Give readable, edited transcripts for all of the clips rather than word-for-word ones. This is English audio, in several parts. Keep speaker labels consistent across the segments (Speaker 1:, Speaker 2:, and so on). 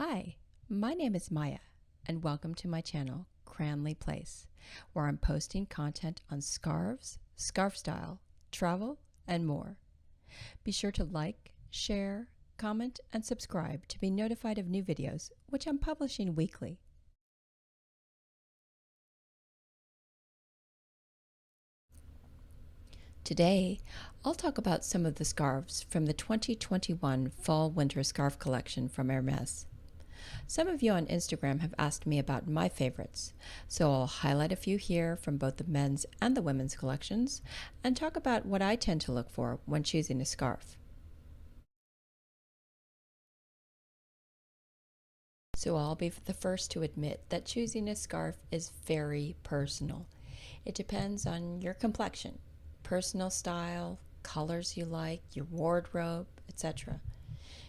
Speaker 1: Hi, my name is Maya, and welcome to my channel, Cranley Place, where I'm posting content on scarves, scarf style, travel, and more. Be sure to like, share, comment, and subscribe to be notified of new videos, which I'm publishing weekly. Today, I'll talk about some of the scarves from the 2021 Fall-Winter Scarf Collection from Hermès. Some of you on Instagram have asked me about my favorites, so I'll highlight a few here from both the men's and the women's collections, and talk about what I tend to look for when choosing a scarf. So I'll be the first to admit that choosing a scarf is very personal. It depends on your complexion, personal style, colors you like, your wardrobe, etc.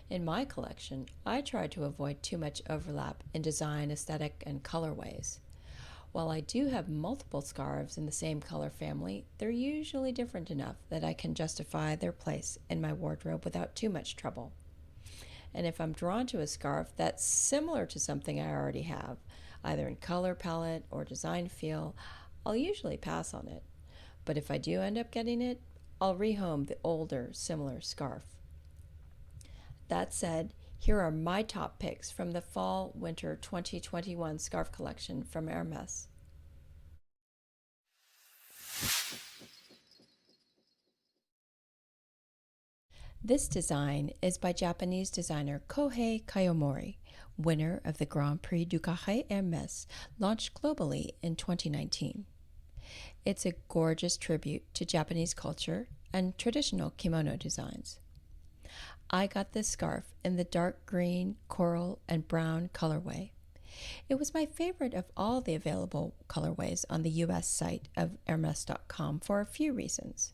Speaker 1: In my collection, I try to avoid too much overlap in design, aesthetic, and colorways. While I do have multiple scarves in the same color family, they're usually different enough that I can justify their place in my wardrobe without too much trouble. And if I'm drawn to a scarf that's similar to something I already have, either in color palette or design feel, I'll usually pass on it. But if I do end up getting it, I'll rehome the older, similar scarf. That said, here are my top picks from the Fall-Winter 2021 scarf collection from Hermès. This design is by Japanese designer Kohei Kyomori, winner of the Grand Prix du Carré Hermès, launched globally in 2019. It's a gorgeous tribute to Japanese culture and traditional kimono designs. I got this scarf in the dark green, coral, and brown colorway. It was my favorite of all the available colorways on the US site of Hermès.com for a few reasons.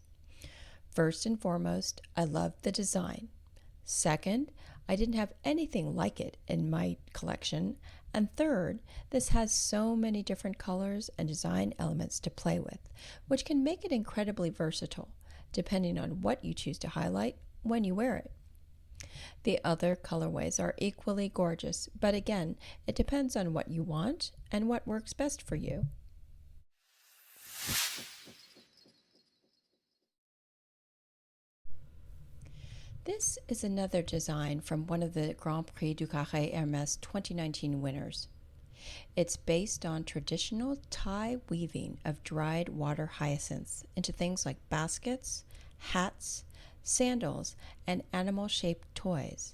Speaker 1: First and foremost, I loved the design. Second, I didn't have anything like it in my collection. And third, this has so many different colors and design elements to play with, which can make it incredibly versatile, depending on what you choose to highlight when you wear it. The other colorways are equally gorgeous, but again, it depends on what you want and what works best for you. This is another design from one of the Grand Prix du Carré Hermès 2019 winners. It's based on traditional tie weaving of dried water hyacinths into things like baskets, hats, sandals, and animal-shaped toys.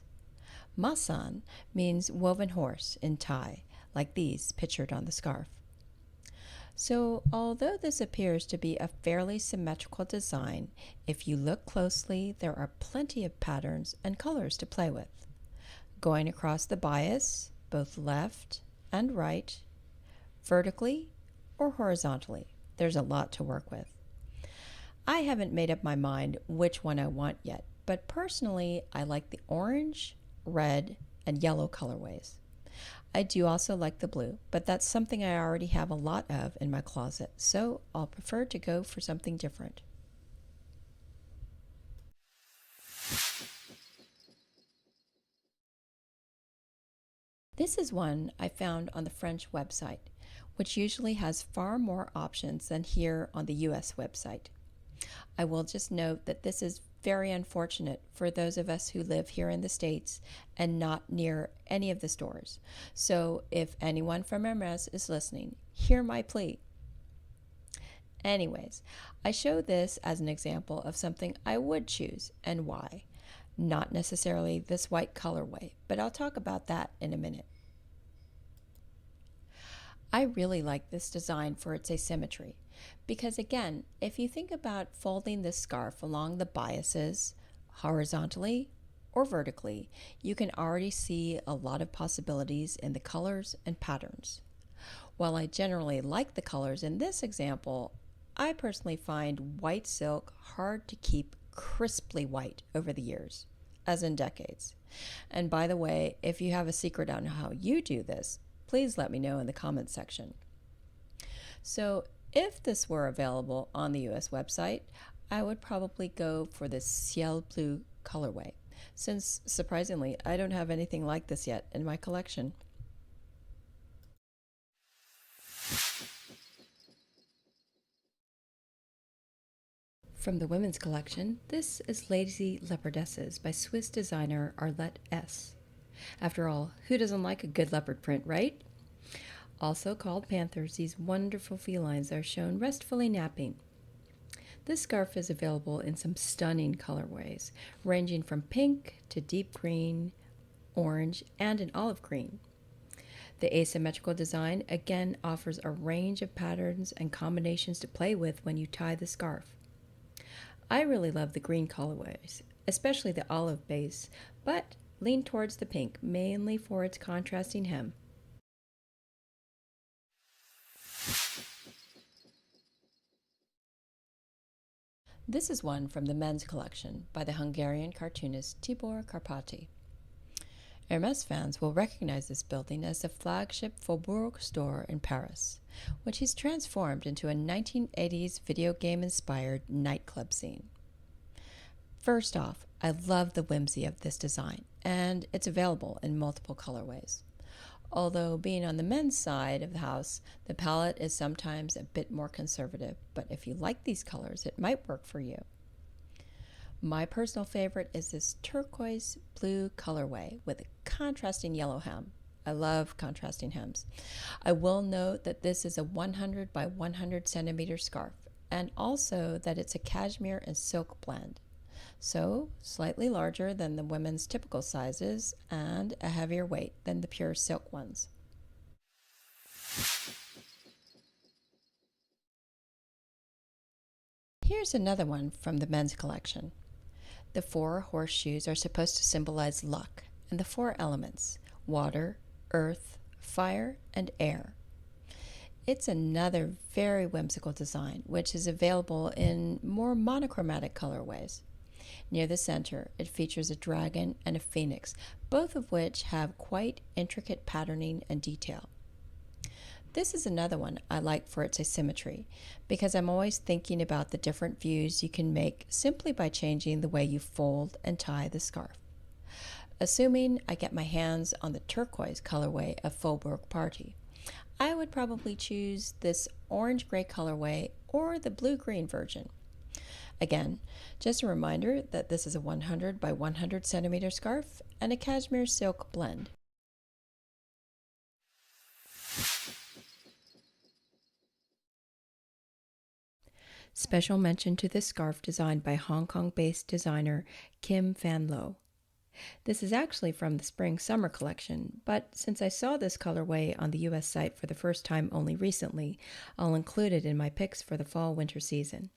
Speaker 1: Masan means woven horse in Thai, like these pictured on the scarf. So, although this appears to be a fairly symmetrical design, if you look closely, there are plenty of patterns and colors to play with. Going across the bias, both left and right, vertically or horizontally, there's a lot to work with. I haven't made up my mind which one I want yet, but personally, I like the orange, red, and yellow colorways. I do also like the blue, but that's something I already have a lot of in my closet, so I'll prefer to go for something different. This is one I found on the French website, which usually has far more options than here on the US website. I will just note that this is very unfortunate for those of us who live here in the States and not near any of the stores. So if anyone from Hermès is listening, hear my plea. Anyways, I show this as an example of something I would choose and why. Not necessarily this white colorway, but I'll talk about that in a minute. I really like this design for its asymmetry because, again, if you think about folding this scarf along the biases, horizontally or vertically, you can already see a lot of possibilities in the colors and patterns. While I generally like the colors in this example, I personally find white silk hard to keep crisply white over the years, as in decades. And by the way, if you have a secret on how you do this, please let me know in the comments section. So if this were available on the US website, I would probably go for the ciel bleu colorway, since surprisingly, I don't have anything like this yet in my collection. From the women's collection, this is Lazy Leopardesses by Swiss designer Arlette S. After all, who doesn't like a good leopard print, right? Also called panthers, these wonderful felines are shown restfully napping. This scarf is available in some stunning colorways, ranging from pink to deep green, orange, and an olive green. The asymmetrical design again offers a range of patterns and combinations to play with when you tie the scarf. I really love the green colorways, especially the olive base, but lean towards the pink, mainly for its contrasting hem. This is one from the men's collection by the Hungarian cartoonist Tibor Karpati. Hermès fans will recognize this building as the flagship Faubourg store in Paris, which he's transformed into a 1980s video game-inspired nightclub scene. First off, I love the whimsy of this design, and it's available in multiple colorways. Although being on the men's side of the house, the palette is sometimes a bit more conservative, but if you like these colors, it might work for you. My personal favorite is this turquoise blue colorway with a contrasting yellow hem. I love contrasting hems. I will note that this is a 100 by 100 centimeter scarf, and also that it's a cashmere and silk blend. So slightly larger than the women's typical sizes and a heavier weight than the pure silk ones. Here's another one from the men's collection. The 4 horseshoes are supposed to symbolize luck and the 4 elements: water, earth, fire, and air. It's another very whimsical design, which is available in more monochromatic colorways. Near the center, it features a dragon and a phoenix, both of which have quite intricate patterning and detail. This is another one I like for its asymmetry, because I'm always thinking about the different views you can make simply by changing the way you fold and tie the scarf. Assuming I get my hands on the turquoise colorway of Faubourg Party, I would probably choose this orange-gray colorway or the blue-green version. Again, just a reminder that this is a 100 by 100 centimeter scarf and a cashmere silk blend. Special mention to this scarf designed by Hong Kong-based designer Kim Fan Lo. This is actually from the spring-summer collection, but since I saw this colorway on the US site for the first time only recently, I'll include it in my picks for the fall-winter season.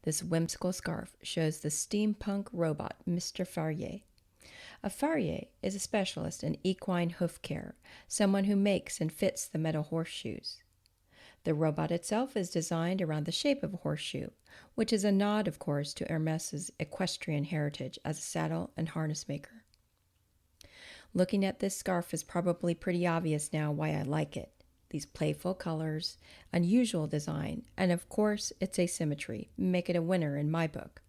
Speaker 1: This whimsical scarf shows the steampunk robot Mr. Farrier. A Farrier is a specialist in equine hoof care, someone who makes and fits the metal horseshoes. The robot itself is designed around the shape of a horseshoe, which is a nod, of course, to Hermès's equestrian heritage as a saddle and harness maker. Looking at this scarf is probably pretty obvious now why I like it. These playful colors, unusual design, and of course its asymmetry make it a winner in my book.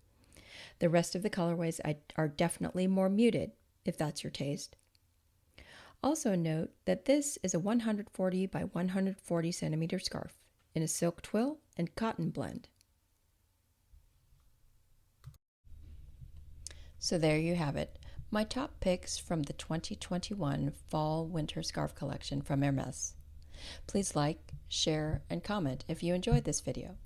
Speaker 1: The rest of the colorways are definitely more muted, if that's your taste. Also note that this is a 140 by 140 centimeter scarf in a silk twill and cotton blend. So there you have it, my top picks from the 2021 Fall-Winter Scarf Collection from Hermès. Please like, share, and comment if you enjoyed this video.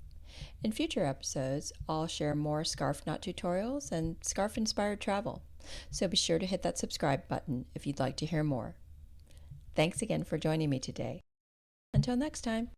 Speaker 1: In future episodes, I'll share more scarf knot tutorials and scarf-inspired travel, so be sure to hit that subscribe button if you'd like to hear more. Thanks again for joining me today. Until next time.